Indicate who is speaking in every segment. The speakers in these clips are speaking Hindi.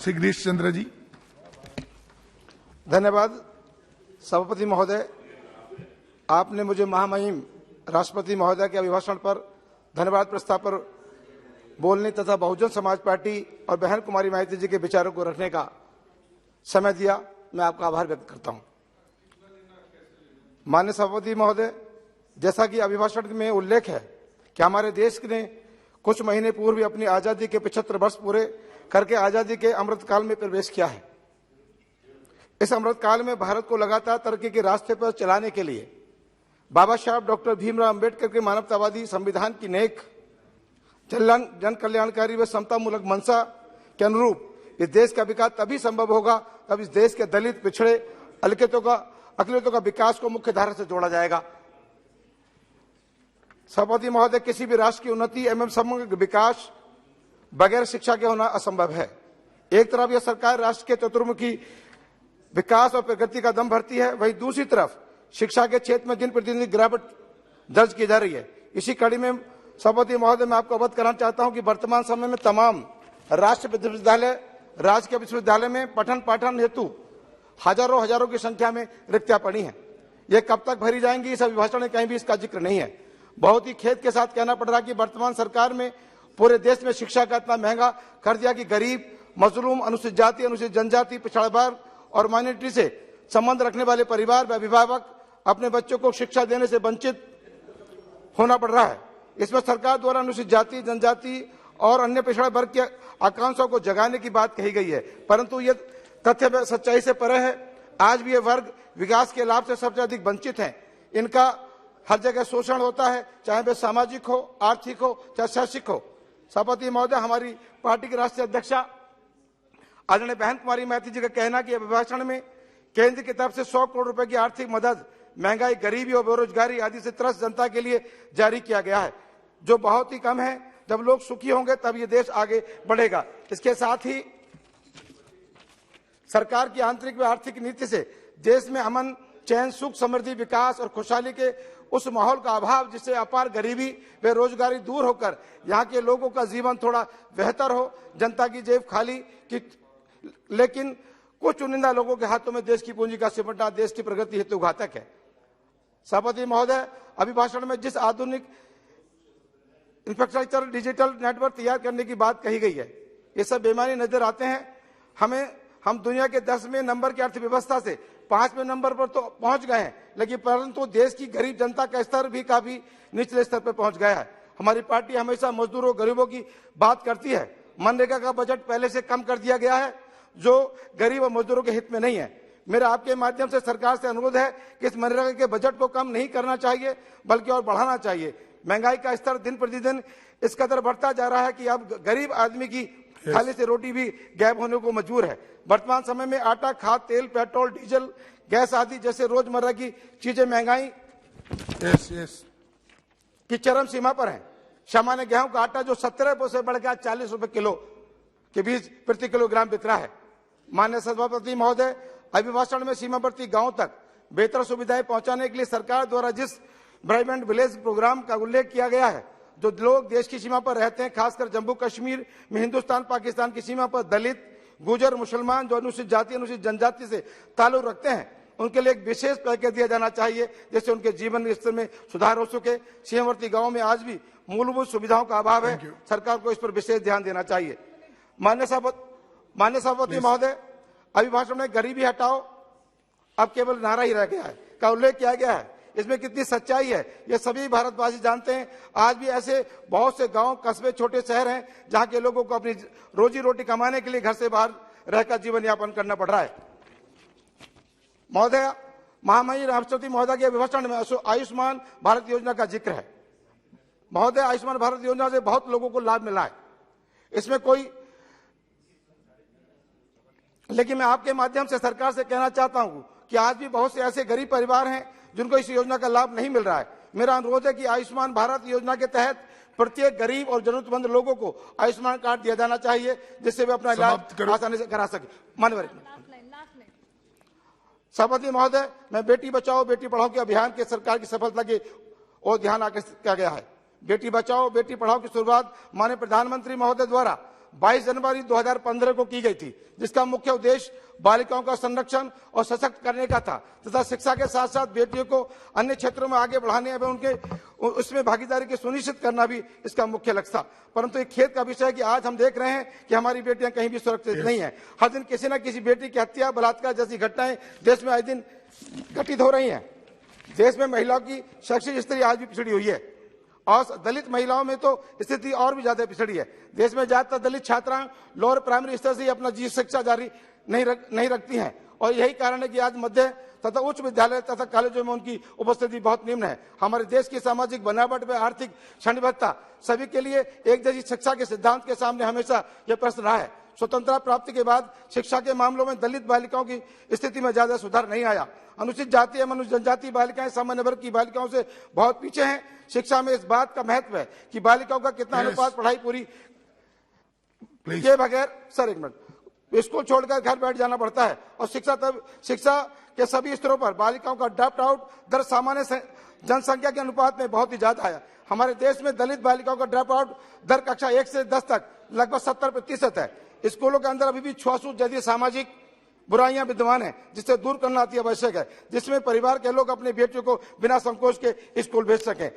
Speaker 1: श्री गिरीश चंद्र जी।
Speaker 2: धन्यवाद सभापति महोदय, आपने मुझे महामहिम राष्ट्रपति महोदय के अभिभाषण पर धन्यवाद प्रस्ताव पर बोलने तथा बहुजन समाज पार्टी और बहन कुमारी माइती जी के विचारों को रखने का समय दिया। मैं आपका आभार व्यक्त करता हूं। माननीय सभापति महोदय, जैसा कि अभिभाषण में उल्लेख है कि हमारे देश ने कुछ महीने पूर्व अपनी आजादी के 75 वर्ष पूरे करके आजादी के अमृतकाल में प्रवेश किया है। इस अमृतकाल में भारत को लगातार तरक्की के रास्ते पर चलाने के लिए बाबा साहब डॉक्टर भीमराव अंबेडकर के मानवतावादी संविधान की नेक जन कल्याणकारी व समतामूलक मंशा के अनुरूप इस देश का विकास तभी संभव होगा तब इस देश के दलित, पिछड़े, अकलियतों का विकास को मुख्य धारा से जोड़ा जाएगा। सभापति महोदय, किसी भी राष्ट्र की उन्नति एवं समग्र विकास बगैर शिक्षा के होना असंभव है। एक तरफ यह सरकार राष्ट्र के चतुर्मुखी विकास और प्रगति का दम भरती है, वहीं दूसरी तरफ शिक्षा के क्षेत्र में दिन प्रतिदिन गिरावट दर्ज की जा रही है। इसी कड़ी में सभापति महोदय, मैं आपको अवगत कराना चाहता हूं कि वर्तमान समय में तमाम राजकीय विश्वविद्यालय में पठन पाठन हेतु हजारों की संख्या में रिक्तियां पड़ी हैं। ये कब तक भरी जाएंगी, इस अभिभाषण में कहीं भी इसका जिक्र नहीं है। बहुत ही खेद के साथ कहना पड़ रहा है कि वर्तमान सरकार में पूरे देश में शिक्षा का इतना महंगा कर दिया कि गरीब, मजलूम, अनुसूचित जाति, अनुसूचित जनजाति, पिछड़ा वर्ग और माइनॉरिटी से संबंध रखने वाले परिवार व अभिभावक अपने बच्चों को शिक्षा देने से वंचित होना पड़ रहा है। इसमें सरकार द्वारा अनुसूचित जाति, जनजाति और अन्य पिछड़ा वर्ग के आकांक्षाओं को जगाने की बात कही गई है, परंतु ये तथ्य सच्चाई से परे है। आज भी ये वर्ग विकास के लाभ से सबसे अधिक वंचित हैं। इनका हर जगह शोषण होता है, चाहे वे सामाजिक हो, आर्थिक हो, चाहे शैक्षिक हो। सभापति महोदय, हमारी पार्टी के राष्ट्रीय अध्यक्षा आदरणीय बहन कुमारी माइती जी का कहना कि अभिभाषण में केंद्र की तरफ से 100 करोड़ रुपए की आर्थिक मदद महंगाई, गरीबी और बेरोजगारी आदि से त्रस्त जनता के लिए जारी किया गया है, जो बहुत ही कम है। जब लोग सुखी होंगे तब ये देश आगे बढ़ेगा। इसके साथ ही सरकार की आंतरिक व आर्थिक नीति से देश में अमन, चैन, सुख, समृद्धि, विकास और खुशहाली के उस माहौल का अभाव जिससे अपार गरीबी, बेरोजगारी दूर होकर यहाँ के लोगों का जीवन थोड़ा बेहतर हो, जनता की जेब खाली की, लेकिन कुछ चुनिंदा लोगों के हाथों में देश की पूंजी का सिमटना देश की प्रगति हेतु घातक है। सभापति महोदय, अभिभाषण में जिस आधुनिक इंफ्रास्ट्रक्चर, डिजिटल नेटवर्क तैयार करने की बात कही गई है, ये सब बेमानी नजर आते हैं। हम दुनिया के 10वें नंबर की अर्थव्यवस्था से 5वें नंबर पर तो पहुंच गए हैं, लेकिन परंतु देश की गरीब जनता का स्तर भी काफी निचले स्तर पर पहुंच गया है। हमारी पार्टी हमेशा मजदूरों, गरीबों की बात करती है। मनरेगा का बजट पहले से कम कर दिया गया है, जो गरीब और मजदूरों के हित में नहीं है। मेरा आपके माध्यम से सरकार से अनुरोध है कि इस मनरेगा के बजट को कम नहीं करना चाहिए, बल्कि और बढ़ाना चाहिए। महंगाई का स्तर दिन प्रतिदिन इस कदर बढ़ता जा रहा है कि अब गरीब आदमी की थाली से रोटी भी गायब होने को मजबूर है। वर्तमान समय में आटा, खाद, तेल, पेट्रोल, डीजल, गैस आदि जैसे रोजमर्रा की चीजें महंगाई की चरम सीमा पर है। सामान्य गेहूं का आटा जो 17 रुपए से बढ़ गया 40 रुपए किलो के बीच प्रति किलोग्राम बिक रहा है। माननीय सभापति महोदय, अभिभाषण में सीमावर्ती गांवों तक बेहतर सुविधाएं पहुंचाने के लिए सरकार द्वारा जिस ब्रॉडबैंड विलेज प्रोग्राम का उल्लेख किया गया है, जो लोग देश की सीमा पर रहते हैं, खासकर जम्मू कश्मीर में हिंदुस्तान पाकिस्तान की सीमा पर दलित, गुर्जर, मुसलमान जो अनुसूचित जाति, अनुसूचित जनजाति से ताल्लुक रखते हैं, उनके लिए एक विशेष पैकेज दिया जाना चाहिए, जिससे उनके जीवन स्तर में सुधार हो सके। सीमावर्ती गांवों में आज भी मूलभूत सुविधाओं का अभाव है, सरकार को इस पर विशेष ध्यान देना चाहिए। माननीय सभापति महोदय, अभिभाषण में गरीबी हटाओ अब केवल नारा ही रह गया है का उल्लेख किया गया है। इसमें कितनी सच्चाई है ये सभी भारतवासी जानते हैं। आज भी ऐसे बहुत से गांव, कस्बे, छोटे शहर हैं जहां के लोगों को अपनी रोजी रोटी कमाने के लिए घर से बाहर रहकर जीवन यापन करना पड़ रहा है। महोदय, महामहिम राष्ट्रपति महोदय के अभिभाषण में आयुष्मान भारत योजना का जिक्र है। महोदय, आयुष्मान भारत योजना से बहुत लोगों को लाभ मिला है, इसमें कोई, लेकिन मैं आपके माध्यम से सरकार से कहना चाहता हूं कि आज भी बहुत से ऐसे गरीब परिवार हैं जिनको इस योजना का लाभ नहीं मिल रहा है। मेरा अनुरोध है कि आयुष्मान भारत योजना के तहत प्रत्येक गरीब और जरूरतमंद लोगों को आयुष्मान कार्ड दिया जाना चाहिए, जिससे वे अपना इलाज आसानी से करा सके। माननीय सभापति महोदय, मैं बेटी बचाओ बेटी पढ़ाओ के अभियान के सरकार की सफलता की ओर ध्यान आकर्षित किया गया है। बेटी बचाओ बेटी पढ़ाओ की शुरुआत माननीय प्रधानमंत्री महोदय द्वारा 22 जनवरी 2015 को की गई थी, जिसका मुख्य उद्देश्य बालिकाओं का संरक्षण और सशक्त करने का था तथा शिक्षा के साथ साथ बेटियों को अन्य क्षेत्रों में आगे बढ़ाने एवं उनके उसमें भागीदारी की सुनिश्चित करना भी इसका मुख्य लक्ष्य था। परंतु एक खेद का विषय है कि आज हम देख रहे हैं कि हमारी बेटियां कहीं भी सुरक्षित नहीं है। हर दिन किसी न किसी बेटी की हत्या, बलात्कार जैसी घटनाएं देश में आए दिन घटित हो रही हैं। देश में महिलाओं की शैक्षिक स्थिति आज भी पिछड़ी हुई है और दलित महिलाओं में तो स्थिति और भी ज्यादा पिछड़ी है। देश में ज्यादातर दलित छात्राएं लोअर प्राइमरी स्तर से अपना शिक्षा जारी नहीं रखती हैं और यही कारण है कि आज मध्य तथा उच्च विद्यालय तथा कॉलेजों में उनकी उपस्थिति बहुत निम्न है। हमारे देश की सामाजिक बनावट में आर्थिक क्षणबद्धता सभी के लिए एक जैसी शिक्षा के सिद्धांत के सामने हमेशा यह प्रश्न रहा है। स्वतंत्रता प्राप्ति के बाद शिक्षा के मामलों में दलित बालिकाओं की स्थिति में ज्यादा सुधार नहीं आया। अनुसूचित जाति एवं अनुसूचित जनजाति बालिकाएं सामान्य वर्ग की बालिकाओं से बहुत पीछे हैं। शिक्षा में इस बात का महत्व है कि बालिकाओं का कितना अनुपात पढ़ाई पूरी किए बगैर स्कूल छोड़कर घर बैठ जाना पड़ता है और शिक्षा के सभी स्तरों पर बालिकाओं का ड्रॉप आउट दर सामान्य जनसंख्या के अनुपात में बहुत ही ज्यादा है। हमारे देश में दलित बालिकाओं का ड्रॉप आउट दर कक्षा 1 से 10 तक लगभग 70% है। स्कूलों के अंदर अभी भी छुआछूत जैसी सामाजिक बुराइयां विद्यमान है, जिससे दूर करना अति आवश्यक है, जिसमें परिवार के लोग अपने बेटियों को बिना संकोच के स्कूल भेज सकें।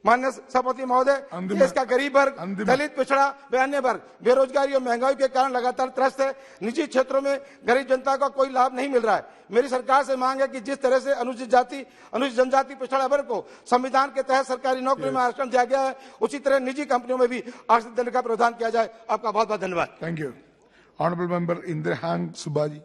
Speaker 2: माननीय सभापति महोदय, देश का गरीब वर्ग, दलित, पिछड़ा व अन्य वर्ग बेरोजगारी और महंगाई के कारण लगातार त्रस्त है। निजी क्षेत्रों में गरीब जनता का कोई लाभ नहीं मिल रहा है। मेरी सरकार से मांग है कि जिस तरह से अनुसूचित जाति, अनुसूचित जनजाति, पिछड़ा वर्ग को संविधान के तहत सरकारी नौकरी में आरक्षण दिया गया है, उसी तरह निजी कंपनियों में भी आरक्षण देने का प्रावधान किया जाए। आपका बहुत बहुत धन्यवाद।
Speaker 1: Thank you. Honourable member Indrahang Subba ji.